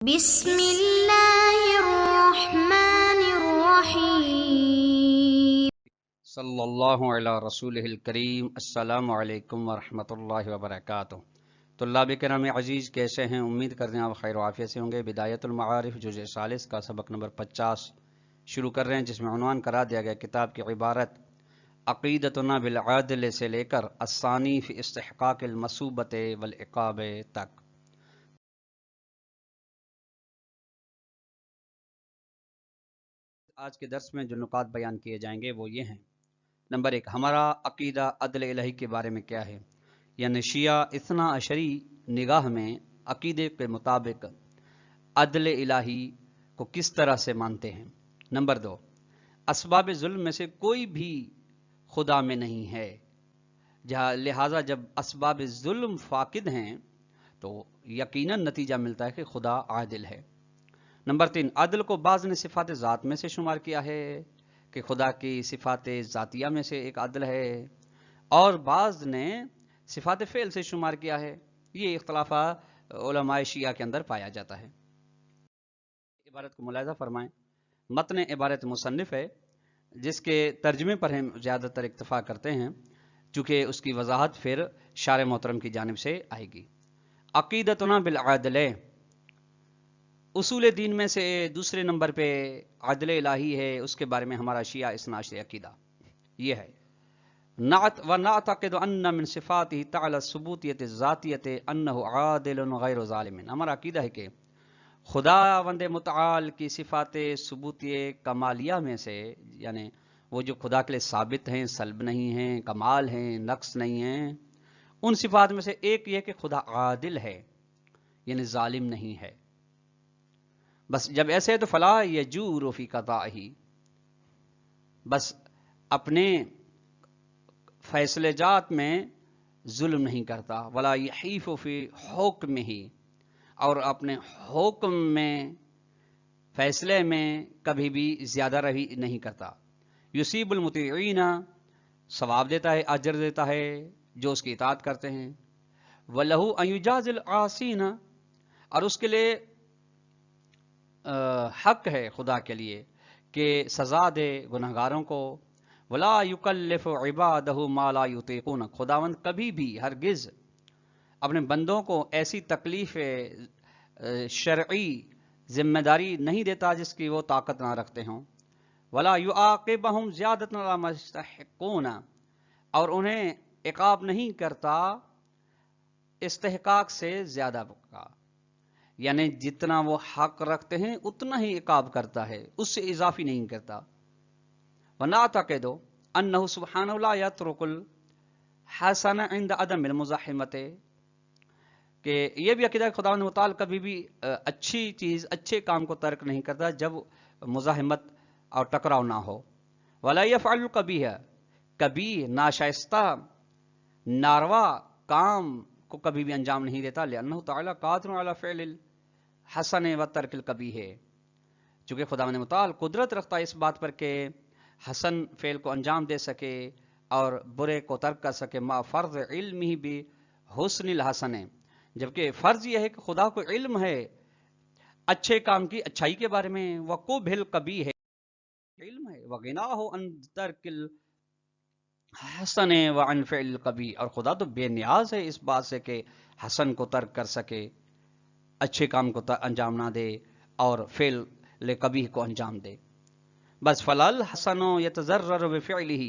بسم اللہ الرحمن الرحیم۔ صلی اللہ علی رسولہ الکریم۔ السلام علیکم ورحمۃ اللہ وبرکاتہ۔ طلاب کرام عزیز، کیسے ہیں؟ امید کرتے ہیں آپ خیر و عافیت سے ہوں گے۔ بدایت المعارف جزء 40 کا سبق نمبر 50 شروع کر رہے ہیں، جس میں عنوان کرا دیا گیا کتاب کی عبارت عقیدتنا بالعدل سے لے کر الثانی فی استحقاق المثوبۃ والعقاب تک۔ آج کے درس میں جو نکات بیان کیے جائیں گے وہ یہ ہیں۔ نمبر 1، ہمارا عقیدہ عدل الہی کے بارے میں کیا ہے، یعنی شیعہ اثنا عشری نگاہ میں عقیدے کے مطابق عدل الہی کو کس طرح سے مانتے ہیں۔ نمبر 2، اسباب ظلم میں سے کوئی بھی خدا میں نہیں ہے، لہٰذا جب اسباب ظلم فاقد ہیں تو یقیناً نتیجہ ملتا ہے کہ خدا عادل ہے۔ نمبر 3، عدل کو بعض نے صفات ذات میں سے شمار کیا ہے کہ خدا کی صفات ذاتیہ میں سے ایک عدل ہے، اور بعض نے صفات فعل سے شمار کیا ہے۔ یہ اختلاف علماء شیعہ کے اندر پایا جاتا ہے۔ عبارت کو ملاحظہ فرمائیں۔ متن عبارت مصنف ہے، جس کے ترجمے پر ہم زیادہ تر اکتفا کرتے ہیں، چونکہ اس کی وضاحت پھر شارح محترم کی جانب سے آئے گی۔ عقیدتنا بالعدل، اصول دین میں سے دوسرے نمبر پہ عدل الہی ہے، اس کے بارے میں ہمارا شیعہ اثنا عشری عقیدہ یہ ہے۔ وَنَعْتَقِدُ أَنَّ مِن صِفَاتِهِ تَعَالَى الثُّبُوتِيَّةِ الذَّاتِيَّةِ أَنَّهُ عَادِلٌ غَيْرُ ظَالِمٍ، ہمارا عقیدہ ہے کہ خداوند متعال کی صفات ثبوتی کمالیہ میں سے، یعنی وہ جو خدا کے لیے ثابت ہیں، سلب نہیں ہیں، کمال ہیں، نقص نہیں ہیں، ان صفات میں سے ایک یہ کہ خدا عادل ہے، یعنی ظالم نہیں ہے۔ بس جب ایسے ہے تو فلا یجور فی قضائہ، بس اپنے فیصلے جات میں ظلم نہیں کرتا، ولا یحیف فی حکمہ، اور اپنے حکم میں فیصلے میں کبھی بھی زیادہ روی نہیں کرتا۔ یصیب المطیعین، ثواب دیتا ہے، اجر دیتا ہے جو اس کی اطاعت کرتے ہیں۔ وَلَهُ أَن يُجَازِي الْعَاصِينَ، اور اس کے لیے حق ہے خدا کے لیے کہ سزا دے گناہگاروں کو۔ وَلَا يُكَلِّفُ عِبَادَهُ مَا لَا يُطِيقُونَ، خداوند کبھی بھی ہرگز اپنے بندوں کو ایسی تکلیف شرعی ذمہ داری نہیں دیتا جس کی وہ طاقت نہ رکھتے ہوں۔ وَلَا يُعَاقِبُهُمْ زِيَادَةً عَلَىٰ مَا يَسْتَحِقُّونَ، اور انہیں عقاب نہیں کرتا استحقاق سے زیادہ کا، یعنی جتنا وہ حق رکھتے ہیں اتنا ہی عقاب کرتا ہے، اس سے اضافی نہیں کرتا۔ وَنَعْتَقِدُ أَنَّهُ سُبْحَانَهُ لَا يَتْرُكُ الْحَسَنَ عِنْدَ عَدَمِ الْمُزَاحَمَةِ، کہ یہ بھی عقیدہ خداوند متعال کبھی بھی اچھی چیز، اچھے کام کو ترک نہیں کرتا جب مزاحمت اور ٹکراؤ نہ ہو۔ وَلَا يَفْعَلُ الْقَبِيحَ، کبھی ناشائستہ ناروا کام کو کبھی بھی انجام نہیں دیتا۔ لِأَنَّهُ تَعَالَى قَادِرٌ عَلَىٰ فِعْلِ الْحَسَنِ وَتَرْكِ الْقَبِيحِ، چونکہ خداوند متعال قدرت رکھتا ہے اس بات پر کہ حسن فعل کو انجام دے سکے اور برے کو ترک کر سکے، ما فرض علمہ بحسن الحسن، جبکہ فرض یہ ہے کہ خدا کو علم ہے اچھے کام کی اچھائی کے بارے میں، وقبح القبیح ہے، علم ہے، وغناہ عن ترک الحسن وعن فعل القبیح، اور خدا تو بے نیاز ہے اس بات سے کہ حسن کو ترک کر سکے، اچھے کام کو انجام نہ دے اور فعل قبیح کو انجام دے۔ بس فلل حسن یتضرر بفعلہ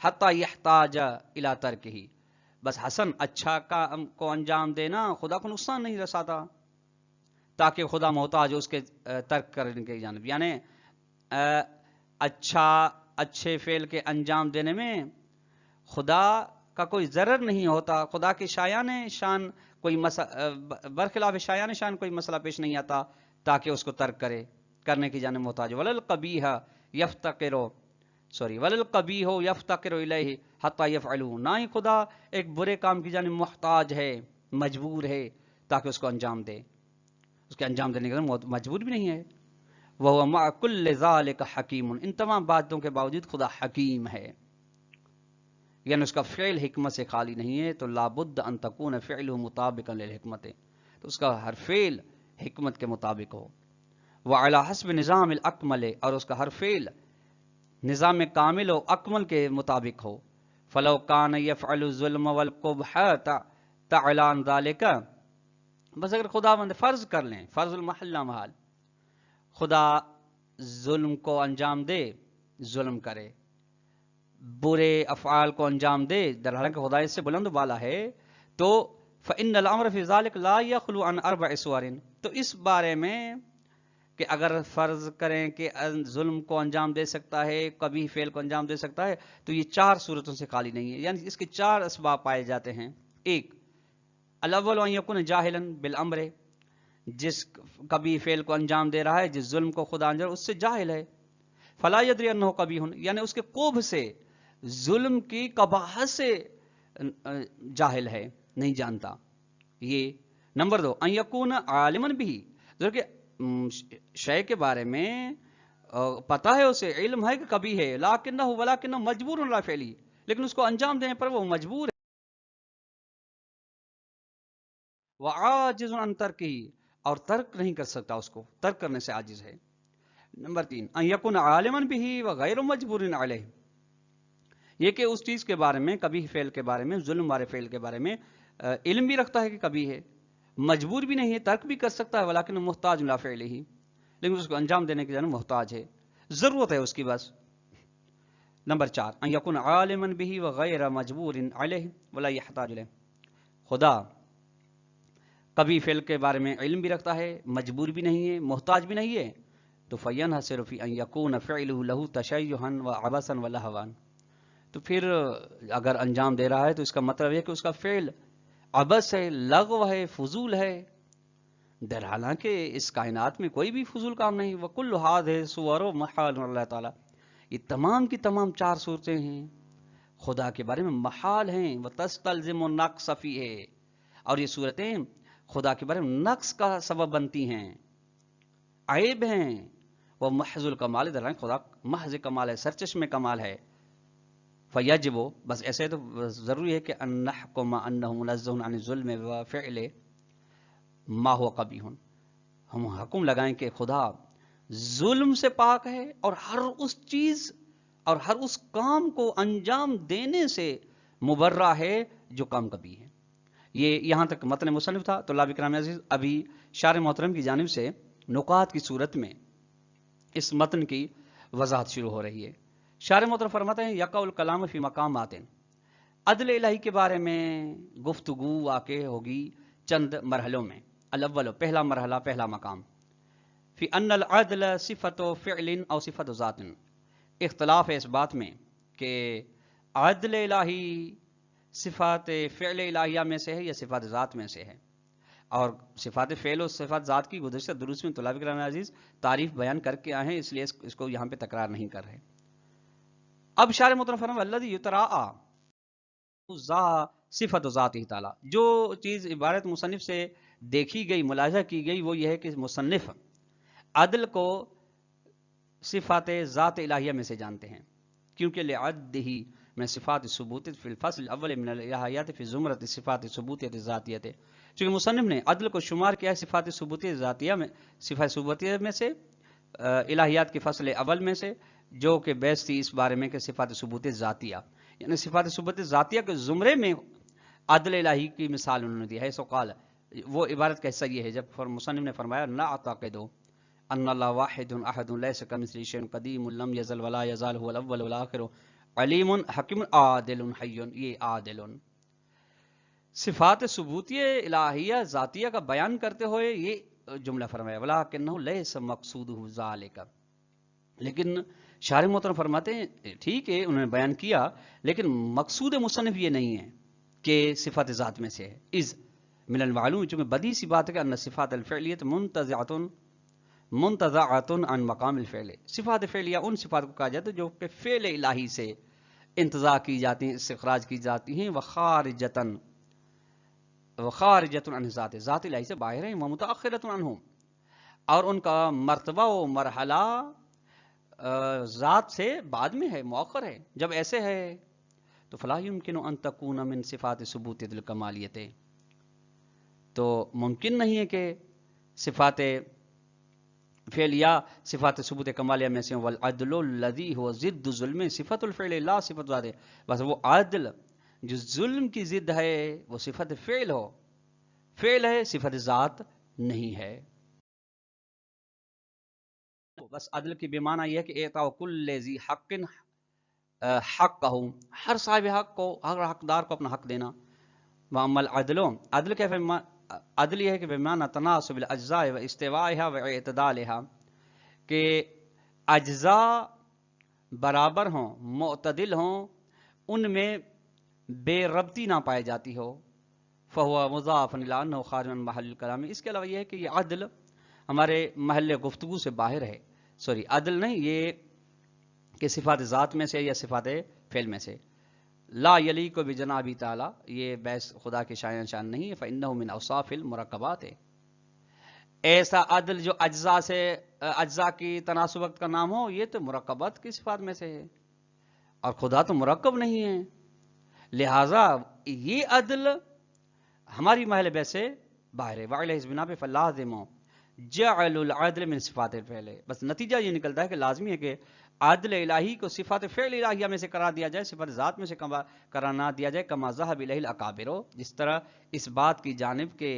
حتی یحتاج الی ترکہ، بس حسن اچھا کام کو انجام دینا خدا کو نقصان نہیں رساتا تاکہ خدا محتاج ہو اس کے ترک کرنے کی جانب، یعنی اچھے فعل کے انجام دینے میں خدا کا کوئی ضرر نہیں ہوتا، خدا کی شایان شان کوئی برخلاف شایان شان کوئی مسئلہ پیش نہیں آتا تاکہ اس کو ترک کرنے کی جانب محتاج۔ وللقبیح یفتقر الیہ حتی یفعلہ، نہ ہی خدا ایک برے کام کی جانب محتاج ہے، مجبور ہے تاکہ اس کو انجام دے، اس کے انجام دینے کے لیے مجبور بھی نہیں ہے۔ وَهُوَ مَعَ كُلِّ ذَلِكَ حَكِيمٌ، ان تمام باتوں کے باوجود خدا حکیم ہے، یعنی اس کا فعل حکمت سے خالی نہیں ہے، تو لابد ان تکون فعلہ مطابقا للحکمت، تو اس کا ہر فعل حکمت کے مطابق ہو، وعلی حسب نظام الاکمل، اور اس کا ہر فعل نظام کامل و اکمل کے مطابق ہو، فلو کان یفعل الظلم والقبح تعلان ذالک، بس اگر خدا بند فرض کر لیں، فرض المحل محال، خدا ظلم کو انجام دے، ظلم کرے، برے افعال کو انجام دے، در حالانکہ خدا اس سے بلند و بالا ہے، تو فإن الامر فی ذلک لا یخلو عن 4 صور، تو اس بارے میں کہ اگر فرض کریں کہ ظلم کو انجام دے سکتا ہے، کبھی فعل کو انجام دے سکتا ہے، تو یہ 4 صورتوں سے خالی نہیں ہے، یعنی اس کے 4 اسباب پائے جاتے ہیں۔ ایک، الاول ان یکون جاہلا بالامر، جس کبھی فعل کو انجام دے رہا ہے، جس ظلم کو خدا انجام اس سے جاہل ہے، فلا یدری انہ قبیح، یعنی اس کے قبح سے، ظلم کی قباحت سے جاہل ہے، نہیں جانتا یہ۔ نمبر 2، ان یکون عالما بھی، جو کہ شے کے بارے میں پتہ ہے، اسے علم ہے کہ کبھی ہے، ولکنہ مجبور علی فعلی، لیکن اس کو انجام دینے پر وہ مجبور ہے، وعاجز عن ترکہ، اور ترک نہیں کر سکتا، اس کو ترک کرنے سے عاجز ہے۔ نمبر 3، ان یکون عالما بھی وغیر مجبور علیہ، یہ کہ اس چیز کے بارے میں، کبھی فعل کے بارے میں، ظلم والے فعل کے بارے میں علم بھی رکھتا ہے کہ کبھی ہے، مجبور بھی نہیں ہے، ترک بھی کر سکتا ہے، ولیکن محتاج لا فعلہ، لیکن اس کو انجام دینے کی جانب محتاج ہے، ضرورت ہے اس کی بس۔ نمبر 4، ان یکون عالما به وغیر مجبور علیہ ولا یحتاج الیہ، خدا کبھی فعل کے بارے میں علم بھی رکھتا ہے، مجبور بھی نہیں ہے، محتاج بھی نہیں ہے، تو فینحصر فی ان یکون فعلہ له تشیعا وعبثا ولہوا، تو پھر اگر انجام دے رہا ہے تو اس کا مطلب ہے کہ اس کا فعل عبث ہے، لغو ہے، فضول ہے، در حالانکہ اس کائنات میں کوئی بھی فضول کام نہیں۔ وَكُلُّ هَٰذِهِ صُوَرُ مَحَالٌ اللہ تعالیٰ، یہ تمام کی تمام 4 صورتیں ہیں، خدا کے بارے میں محال ہیں، وَتَسْتَلْزِمُ النَّقْصَ فِيهِ، اور یہ صورتیں خدا کے بارے میں نقص کا سبب بنتی ہیں، عیب ہیں، وہ محض الکمال، در حالانکہ خدا محض کمال ہے، سرچشمے کمال ہے۔ فیجب، بس ایسے تو ضروری ہے کہ ان نحکم انہ منزہ عن الظلم وفعل ما هو قبیح، ہم حکم لگائیں کہ خدا ظلم سے پاک ہے، اور ہر اس چیز اور ہر اس کام کو انجام دینے سے مبرہ ہے جو کام کبھی ہے۔ یہ یہاں تک متن مصنف تھا۔ طلاب کرام عزیز، ابھی شارح محترم کی جانب سے نکات کی صورت میں اس متن کی وضاحت شروع ہو رہی ہے۔ شارح محترم فرماتے ہیں، یقع الکلام فی مقامات، عدل الہی کے بارے میں گفتگو واقع ہوگی چند مرحلوں میں۔ الاول، پہلا مرحلہ، پہلا مقام، فی ان العدل صفت فعل او صفت ذات، اختلاف ہے اس بات میں کہ عدل الہی صفات فعل الہیہ میں سے ہے یا صفات ذات میں سے ہے، اور صفات فعل و صفات ذات کی گزشتہ دروس میں طلاب کرام عزیز تعریف بیان کر کے آئے ہیں، اس لیے اس کو یہاں پہ تکرار نہیں کر رہے۔ اب شارح محترم فرماتے ہیں، الذی یتراء صفت ذاتہ تعالی، جو چیز عبارت مصنف سے دیکھی گئی، ملاحظہ کی گئی، وہ یہ ہے کہ مصنف عدل کو صفات ذات الہیہ میں سے جانتے ہیں، کیونکہ لعدہ من صفات ثبوت فی الفصل الاول من الالہیات فی زمرۃ صفات ثبوتیہ ذاتیہ، چونکہ مصنف نے عدل کو شمار کیا ہے صفات ثبوتیہ ذاتیہ میں، صفات ثبوتیہ میں سے، الہیات کے فصل اول میں سے، جو کہ بحث تھی اس بارے میں کہ صفات ثبوت ذاتیہ، یعنی صفات ثبوت ذاتیہ کے زمرے میں عدل الہی کی مثال انہوں نے دی ہے۔ سو قال، وہ عبارت کا حصہ یہ ہے جب مصنف نے فرمایا، نعتقد ان اللہ واحد احد لیس کمثلہ شیء قدیم لم یزل ولا یزال هو الاول والآخر علیم حکیم عادل حی، یہ عادل صفات ثبوتیہ الہیہ ذاتیہ کا بیان کرتے ہوئے یہ جملہ فرمایا، ولکنہ لیس مقصودہ ذالک، لیکن شارح محترم فرماتے ہیں ٹھیک ہے انہوں نے بیان کیا، لیکن مقصود مصنف یہ نہیں ہے کہ صفات ذات میں سے ہے، اذ من المعلوم، چونکہ بدیہی سی بات ہے کہ ان صفات الفعلیت منتزعۃ عن مقام الفعل، صفات فعلیہ ان صفات کو کہا جاتا ہے جو کہ فعل الہی سے انتزاع کی جاتی ہیں، استخراج کی جاتی ہیں، وخارجۃ عن ذات، ذات الہی سے باہر ہیں، ومتأخرۃ عنہ، اور ان کا مرتبہ و مرحلہ ذات سے بعد میں ہے، مؤخر ہے۔ جب ایسے ہے تو فلا یمکن ان تکون من صفات ثبوت الکمالیت، تو ممکن نہیں ہے کہ صفات فعل یا صفات ثبوت کمالیہ میں سے والعدل الذی هو ضد ظلم صفت الفعل لا صفت ذات، بس وہ عدل جو ظلم کی ضد ہے وہ صفت فعل ہو، فعل ہے صفت ذات نہیں ہے۔ بس عدل کی بیمانہ یہ ہے کہ اعطاء کل ذی حق حق کہوں، ہر صاحب حق کو، ہر حقدار کو اپنا حق دینا۔ واما العدل، عدل کیا ہے؟ عدل یہ ہے کہ بیمانہ تناسب الاجزاء و استوائها و اعتدالها، کہ اجزاء برابر ہوں، معتدل ہوں، ان میں بے ربطی نہ پائی جاتی ہو، فہو مضاف الی انہ خارج من محل الکلام۔ اس کے علاوہ یہ ہے کہ یہ عدل ہمارے محل گفتگو سے باہر ہے، عدل نہیں یہ کہ صفات ذات میں سے یا صفات فعل میں سے، لا یلیق بجناب تعالی، یہ بحث خدا کے شان نہیں ہے، فإنہ من اوصاف المرکبات ہے۔ ایسا عدل جو اجزاء سے اجزاء کی تناسبت کا نام ہو، یہ تو مرکبات کی صفات میں سے ہے، اور خدا تو مرکب نہیں ہے، لہذا یہ عدل ہماری محل بحث سے باہر ہے۔ وعلیہ اس بنا پہ فلازم جعل العدل من صفات الفعل، بس نتیجہ یہ نکلتا ہے کہ لازمی ہے کہ عدل الہی کو صفات فعل الہیہ میں سے قرار دیا جائے، صفات ذات میں سے قرار نہ دیا جائے، کما ذهب الیہ الاکابر، جس طرح اس بات کی جانب کے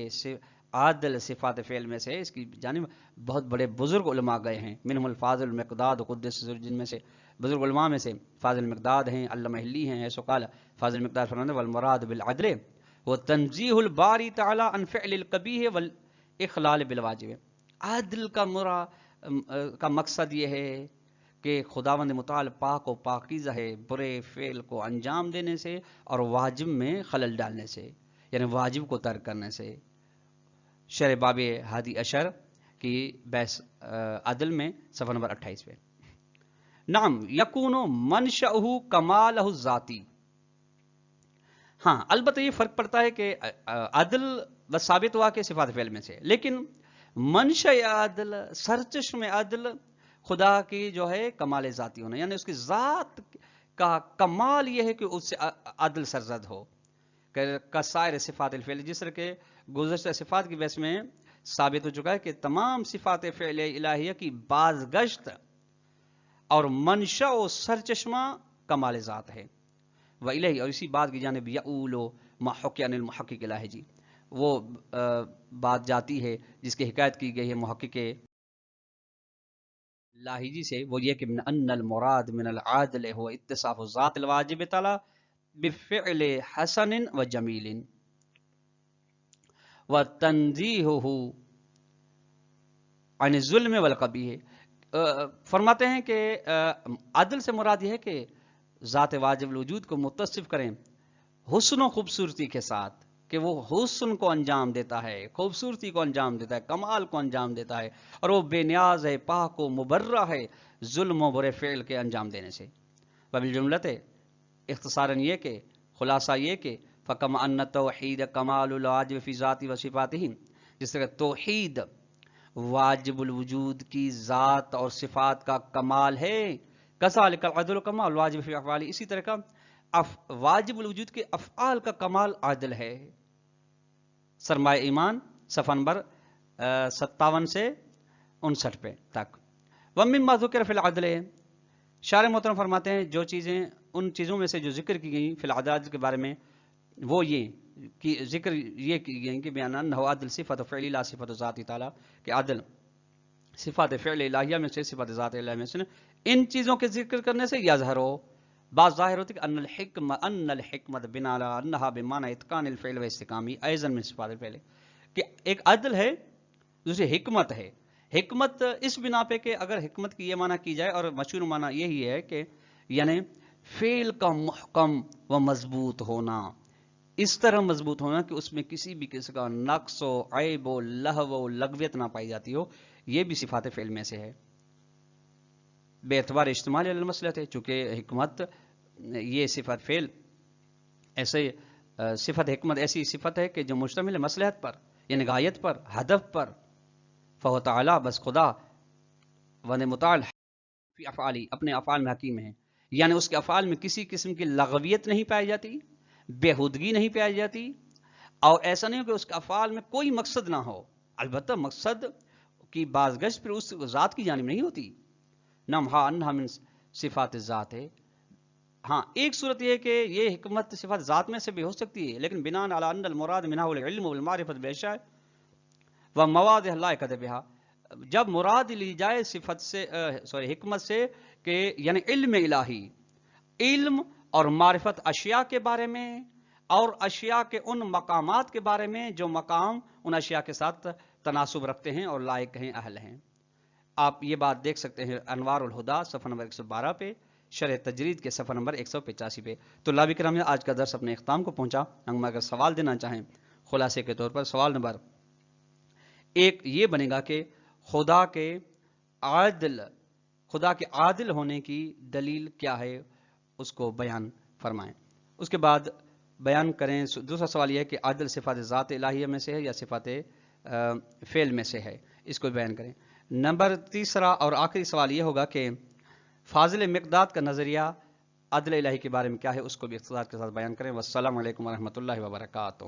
عادل صفات فعل میں سے اس کی جانب بہت بڑے بزرگ علماء گئے ہیں، منہم الفاضل المقداد قدس، جن میں سے بزرگ علماء میں سے فاضل المقداد ہیں، علامہ ہلی ہیں، ایسو قال فاضل المقداد فرماتے ہیں والمراد بالعدل وہ تنزیہ الباری تعالی عن فعل القبیح والاخلال بالواجب۔ عدل کا مقصد یہ ہے کہ خداوند متعال پاک و پاکیزہ ہے برے فعل کو انجام دینے سے اور واجب میں خلل ڈالنے سے، یعنی واجب کو ترک کرنے سے۔ شرح باب ہادی اشر کی بحث عدل میں صفحہ نمبر 28 پہ۔ نعم یکون منشأہ کمالہ الذاتی، ہاں البتہ یہ فرق پڑتا ہے کہ عدل بس ثابت ہوا کہ صفات فعل میں سے، لیکن منشأ عدل، سرچشم عدل خدا کی جو ہے کمال ذاتی ہونا، یعنی اس کی ذات کا کمال یہ ہے کہ اس سے عدل سرزد ہو، کہ سائر صفات الفعل، جس طرح کہ گزشتہ صفات کی بحث میں ثابت ہو چکا ہے کہ تمام صفات فعل الہیہ کی بازگشت اور منشأ و سرچشمہ کمال ذات ہے، وإلیہ، اور اسی بات کی جانب یعول ما حکی عن المحقق الہی، وہ بات جاتی ہے جس کی حکایت کی گئی ہے محقق لاہیجی سے، وہ یہ کہ من ان المراد من العادل هو اتصاف ذات الواجب تعالی بفعل حسن و جمیل و تنزیہہ عن الظلم والقبیح۔ فرماتے ہیں کہ عدل سے مراد یہ ہے کہ ذات واجب الوجود کو متصف کریں حسن و خوبصورتی کے ساتھ، کہ وہ حسن کو انجام دیتا ہے، خوبصورتی کو انجام دیتا ہے، کمال کو انجام دیتا ہے، اور وہ بے نیاز ہے، پاک و مبرہ ہے ظلم و برے فعل کے انجام دینے سے۔ وبالجملۃ، اختصاراً یہ کہ خلاصہ یہ کہ فکما ان توحید کمال الواجب فی ذاتی و صفاتہ، جس طرح توحید واجب الوجود کی ذات اور صفات کا کمال ہے، کذالک العدل کمال الواجب فی افعالہ، اسی طرح کا واجب الوجود کے افعال کا کمال عدل ہے۔ سرمایہ ایمان صفحہ نمبر 57 سے 59 پہ تک۔ ومما ذکر فی العدل، شارح محترم فرماتے ہیں جو چیزیں ان چیزوں میں سے جو ذکر کی گئی فی العدل کے بارے میں، وہ یہ کہ ذکر یہ کی گئی کہ بیان انہ عدل صفت فعل لا صفت ذات تعالی، کہ عدل صفات فعل الہیہ میں سے صفات ذات الہیہ میں سے، ان چیزوں کے ذکر کرنے سے یظہر ہو، بات ظاہر ہوتی کہ ان الحکمت بنا علی انہا بمعنی اتقان الفعل و استقامی ایضا من صفات الفعل، کہ ایک عدل ہے دوسری حکمت ہے۔ حکمت اس بنا پہ کہ اگر حکمت کی یہ معنی کی جائے، اور مشہور معنی یہی ہے کہ یعنی فعل کا محکم و مضبوط ہونا، اس طرح مضبوط ہونا کہ اس میں کسی بھی قسم کا نقص و عیب و لہو و لغویت نہ پائی جاتی ہو، یہ بھی صفات فعل میں سے ہے بے اعتبار اجتماعی المصلحت ہے، چونکہ حکمت یہ صفت فعل ایسے صفت حکمت ایسی صفت ہے کہ جو مشتمل ہے مصلحت پر، یعنی غایت پر، ہدف پر، فہو تعالی، بس خدا ون متعال فی افعالی، اپنے افعال میں حکیم ہے، یعنی اس کے افعال میں کسی قسم کی لغویت نہیں پائی جاتی، بےہودگی نہیں پائی جاتی، اور ایسا نہیں ہو کہ اس کے افعال میں کوئی مقصد نہ ہو، البتہ مقصد کی بازگشت پھر اس ذات کی جانب نہیں ہوتی. نم ہا انہا من صفات ذات ہے. ہاں ایک صورت یہ ہے کہ یہ حکمت صفات ذات میں سے بھی ہو سکتی ہے، لیکن بناء علی ان المراد منہا العلم والمعرفت بالاشیاء و مواد لائقۃ بہا، جب مراد لی جائے صفت سے حکمت سے کہ یعنی علم الہی، علم اور معرفت اشیاء کے بارے میں اور اشیاء کے ان مقامات کے بارے میں جو مقام ان اشیاء کے ساتھ تناسب رکھتے ہیں اور لائق ہیں، اہل ہیں. آپ یہ بات دیکھ سکتے ہیں انوار الہدا صفحہ نمبر 112 پہ، شرح تجرید کے صفحہ نمبر 185 پہ. تو طلاب کرام، آج کا درس اپنے اختتام کو پہنچا. ہم اگر سوال دینا چاہیں خلاصے کے طور پر، سوال نمبر 1 یہ بنے گا کہ خدا کے عادل ہونے کی دلیل کیا ہے، اس کو بیان فرمائیں. اس کے بعد بیان کریں. دوسرا سوال یہ ہے کہ عادل صفات ذات الہیہ میں سے ہے یا صفات فعل میں سے ہے، اس کو بیان کریں. نمبر تیسرا اور آخری سوال یہ ہوگا کہ فاضل مقداد کا نظریہ عدل الہی کے بارے میں کیا ہے، اس کو بھی اختصار کے ساتھ بیان کریں. والسلام علیکم ورحمۃ اللہ وبرکاتہ.